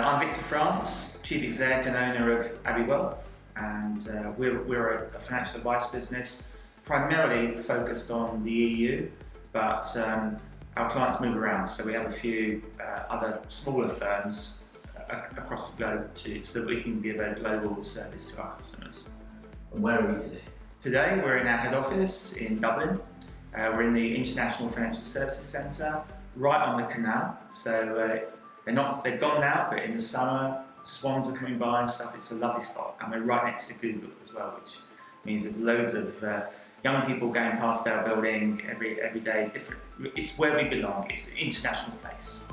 I'm Victor France, Chief Exec and owner of Abbey Wealth, and we're a financial advice business primarily focused on the EU, but our clients move around, so we have a few other smaller firms across the globe too, so that we can give a global service to our customers. And where are we today? Today we're in our head office in Dublin. We're in the International Financial Services Centre, right on the canal. So they've gone now, but in the summer, swans are coming by and stuff. It's a lovely spot, and we're right next to Google as well, which means there's loads of young people going past our building every day. Different. It's where we belong. It's an international place.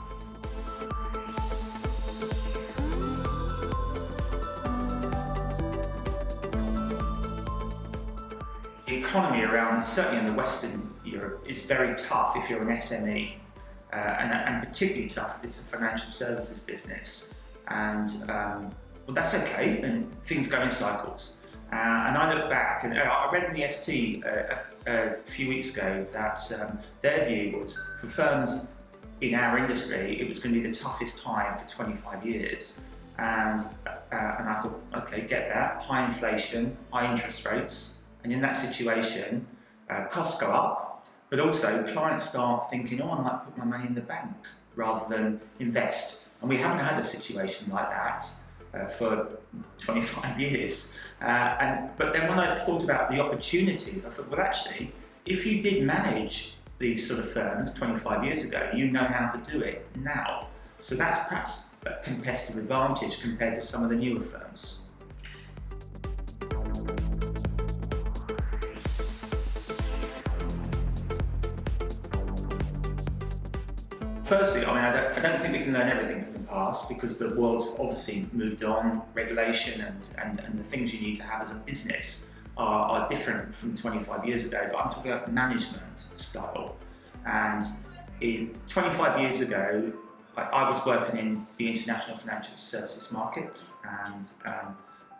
The economy around, certainly in the Western Europe, is very tough if you're an SME, and particularly tough if it's a financial services business. And well, that's okay, and things go in cycles. And I look back, and I read in the FT a few weeks ago that their view was for firms in our industry, it was going to be the toughest time for 25 years. And I thought, okay, get that, high inflation, high interest rates. And in that situation, costs go up, but also clients start thinking, I might put my money in the bank rather than invest. And we haven't had a situation like that for 25 years. But then when I thought about the opportunities, I thought, well, actually, if you did manage these sort of firms 25 years ago, you know how to do it now. So that's perhaps a competitive advantage compared to some of the newer firms. Firstly, I don't think we can learn everything from the past, because the world's obviously moved on. Regulation and the things you need to have as a business are different from 25 years ago, but I'm talking about management style. And 25 years ago, I was working in the international financial services market, and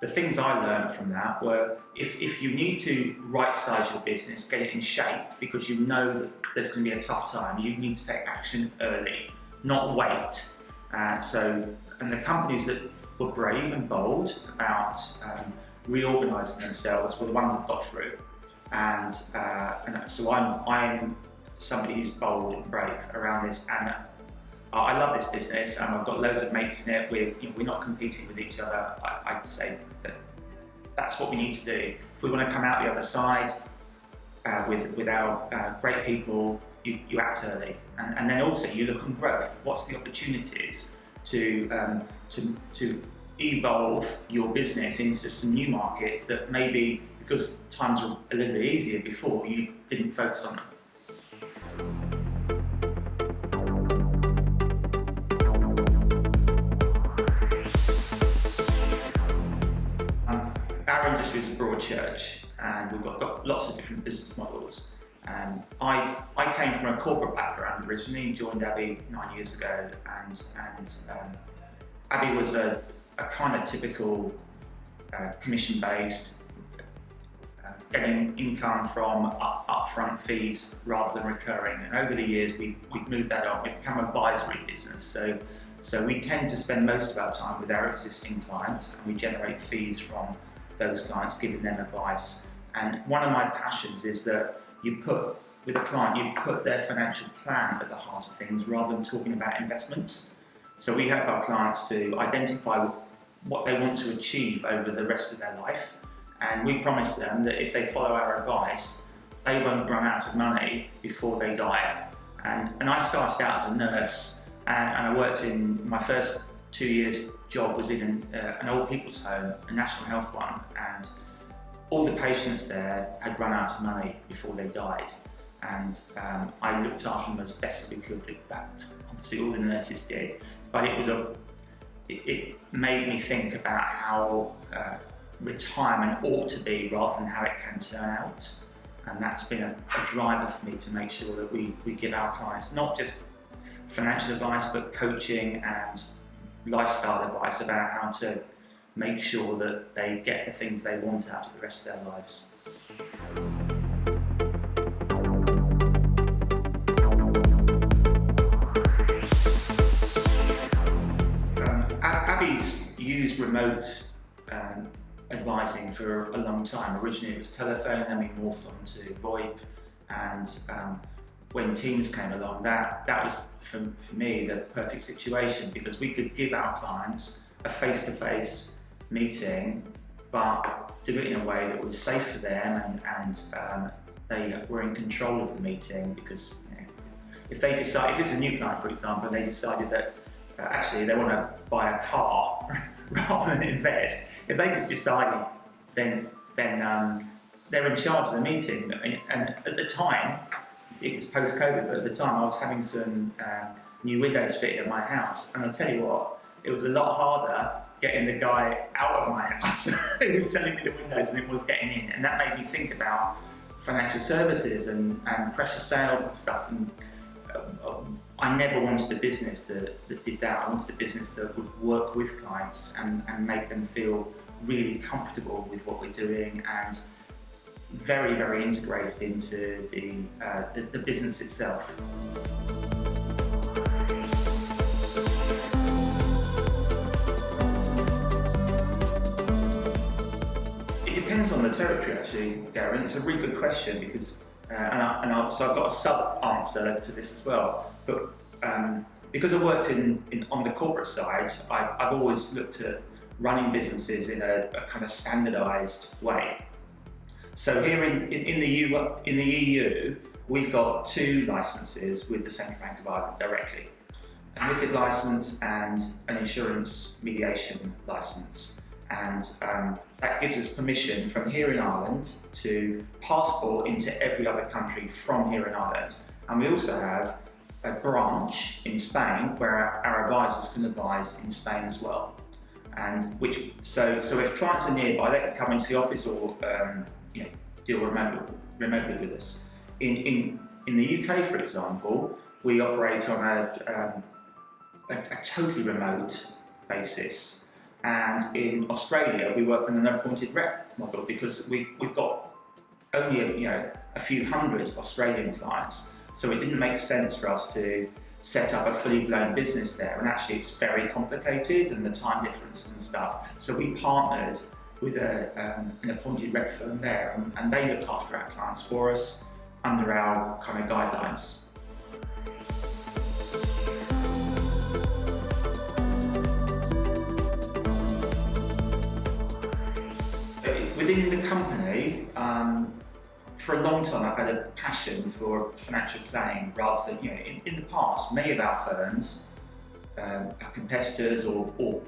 the things I learned from that were if you need to right-size your business, get it in shape, because you know that there's going to be a tough time, you need to take action early, not wait. And the companies that were brave and bold about reorganising themselves were the ones that got through. And so I'm somebody who's bold and brave around this, and I love this business, and I've got loads of mates in it. We're not competing with each other. I'd say that that's what we need to do. If we want to come out the other side with our great people, you act early, and then also you look on growth. What's the opportunities to evolve your business into some new markets that maybe, because times were a little bit easier before, you didn't focus on them. Our industry is a broad church, and we've got lots of different business models. I came from a corporate background originally, joined Abbey 9 years ago, and Abbey was a kind of typical commission-based, getting income from upfront fees rather than recurring. And over the years, we've moved that on. We've become an advisory business. So we tend to spend most of our time with our existing clients, and we generate fees from those clients, giving them advice. And one of my passions is that with a client, you put their financial plan at the heart of things rather than talking about investments. So we help our clients to identify what they want to achieve over the rest of their life. And we promise them that if they follow our advice, they won't run out of money before they die. And I started out as a nurse, and I worked in my first 2 years job was in an old people's home, a national health one, and all the patients there had run out of money before they died. And I looked after them as best as we could. That obviously all the nurses did, but it made me think about how retirement ought to be rather than how it can turn out. And that's been a driver for me to make sure that we give our clients not just financial advice, but coaching and lifestyle advice about how to make sure that they get the things they want out of the rest of their lives. remote advising for a long time. Originally it was telephone, then we morphed on to VoIP, and when Teams came along, that was for me the perfect situation, because we could give our clients a face-to-face meeting, but do it in a way that was safe for them, and they were in control of the meeting. Because if they decide, if it's a new client, for example, and they decided that actually they want to buy a car rather than invest, if they just decide, then they're in charge of the meeting. And at the time, it was post-COVID, but at the time I was having some new windows fitted in my house, and I'll tell you what, it was a lot harder getting the guy out of my house who was selling me the windows than it was getting in. And that made me think about financial services and pressure sales and stuff. And I never wanted a business that did that. I wanted a business that would work with clients and make them feel really comfortable with what we're doing, and very, very integrated into the business itself. It depends on the territory, actually, Gary. It's a really good question, because so I've got a sub-answer to this as well. But because I worked on the corporate side, I've always looked at running businesses in a kind of standardised way. So here in the EU, we've got 2 licences with the Central Bank of Ireland directly: a MiFID licence and an insurance mediation licence. And that gives us permission from here in Ireland to passport into every other country from here in Ireland. And we also have a branch in Spain where our advisors can advise in Spain as well. And so if clients are nearby, they can come into the office or deal remotely with us. In the UK, for example, we operate on a totally remote basis. And in Australia, we work on an appointed rep model, because we've got only a few hundred Australian clients. So it didn't make sense for us to set up a fully blown business there. And actually it's very complicated, and the time differences and stuff. So we partnered with an appointed rep firm there, and they look after our clients for us under our kind of guidelines. Within the company, for a long time I've had a passion for financial planning, rather than, in the past, many of our firms, our competitors or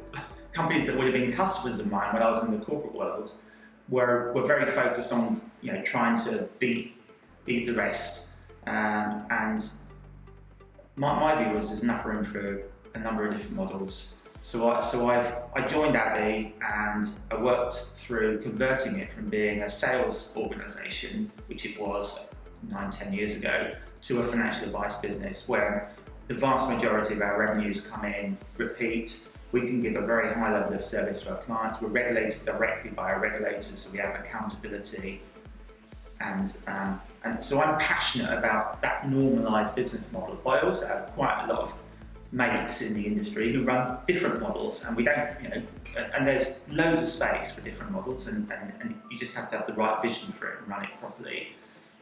companies that would have been customers of mine when I was in the corporate world, were very focused on trying to beat the rest. And my view was there's enough room for a number of different models. So I joined Abbey, and I worked through converting it from being a sales organisation, which it was 9-10 years ago, to a financial advice business where the vast majority of our revenues come in repeat. We can give a very high level of service to our clients. We're regulated directly by our regulators, so we have accountability. And so I'm passionate about that normalised business model, but I also have quite a lot of mates in the industry who run different models, and we don't, and there's loads of space for different models, and you just have to have the right vision for it and run it properly.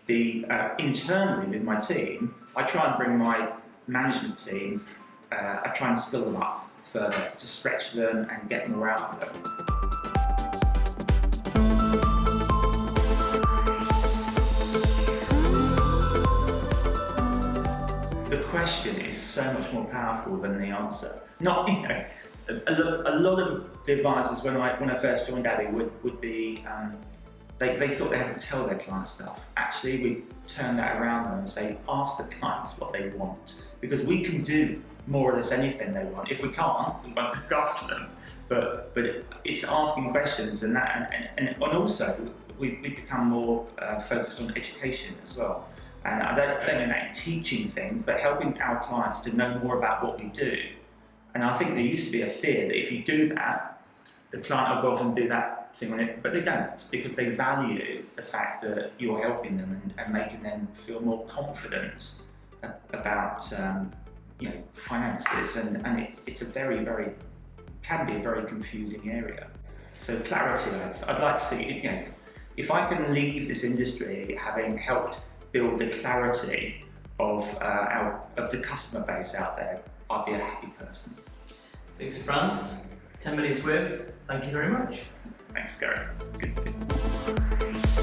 Internally with my team, I try and bring my management team, I try and skill them up further to stretch them and get more out of them. The question is so much more powerful than the answer. Not, a lot of the advisors when I first joined Abbey would be, they thought they had to tell their clients stuff. Actually, we turn that around and say, ask the clients what they want, because we can do more or less anything they want. If we can't, we won't look after them. But it's asking questions, and also we become more focused on education as well. And I don't mean that teaching things, but helping our clients to know more about what we do. And I think there used to be a fear that if you do that, the client will go off and do that thing on it, but they don't, because they value the fact that you're helping them and making them feel more confident about finances. And it's a very, very can be a very confusing area. So clarity, I'd like to see, if I can leave this industry having helped build the clarity of the customer base out there, I'd be a happy person. Victor Franz, 10 minutes with, thank you very much. Thanks, Gary. Good to see you.